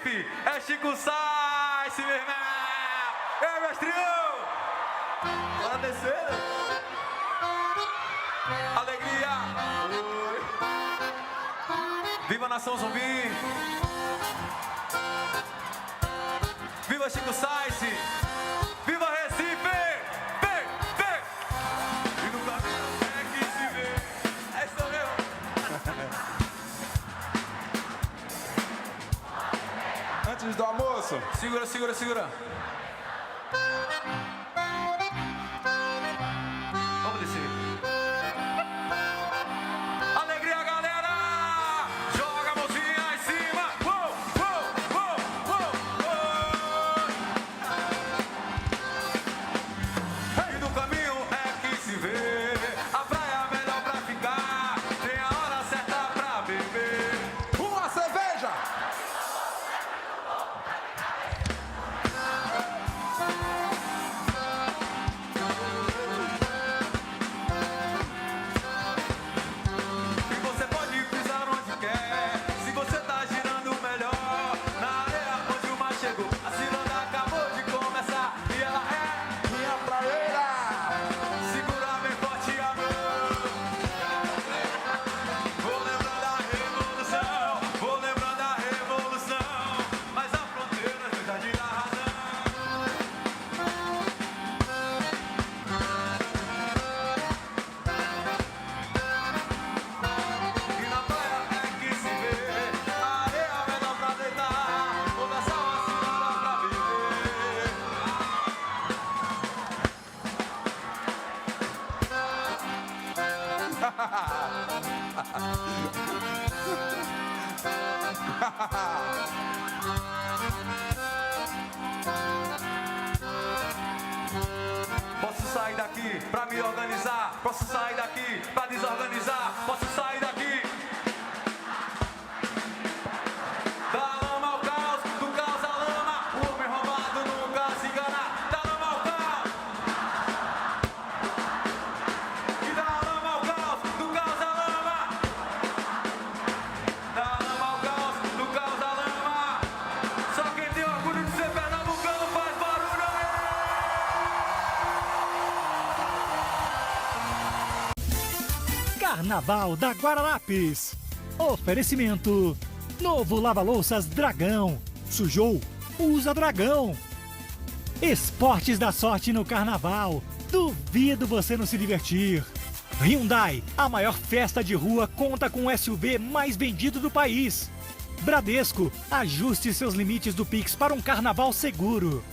Recife, é Chico Sainz, meu irmão! Ei, mestrinho! Bora descer! Alegria! Oi. Viva a Nação Zumbi! Viva Chico Sainz! Viva Recife! Vem, vem! E no caminho é que se vê. É isso mesmo! Antes do almoço. Segura, segura, segura. Vamos descer. Alegria, galera! Joga a mãozinha em cima. Uou, uou, uou, uou, uou. E no caminho é que se vê. A praia é melhor pra ficar. Tem a hora certa pra beber. Uma cerveja. E você pode pisar onde quer. Se você tá girando melhor na areia onde o mar chegou. A ciranda acabou de começar e ela é Minha praeira. segura bem forte a mão. Vou lembrando da revolução, vou lembrando da revolução. Mas a fronteira do jardim da razão. E na praia é que se vê a areia melhor pra deitar. Vou dançar uma ciranda pra viver. Posso sair daqui pra me organizar. Posso sair daqui pra desorganizar. Posso sair daqui. Da lama ao caos, do caos à lama. O homem roubado nunca se engana. Da lama ao caos. E da lama ao caos, do caos à lama. Da lama ao caos, do caos à lama. Só quem tem orgulho de ser pernambucano faz barulho aí. Carnaval da Guararapes. Oferecimento. Novo lava-louças Dragão. Sujou? Usa Dragão. Esportes da sorte no Carnaval. Duvido você não se divertir. Hyundai, a maior festa de rua, conta com o SUV mais vendido do país. Bradesco, ajuste seus limites do Pix para um carnaval seguro.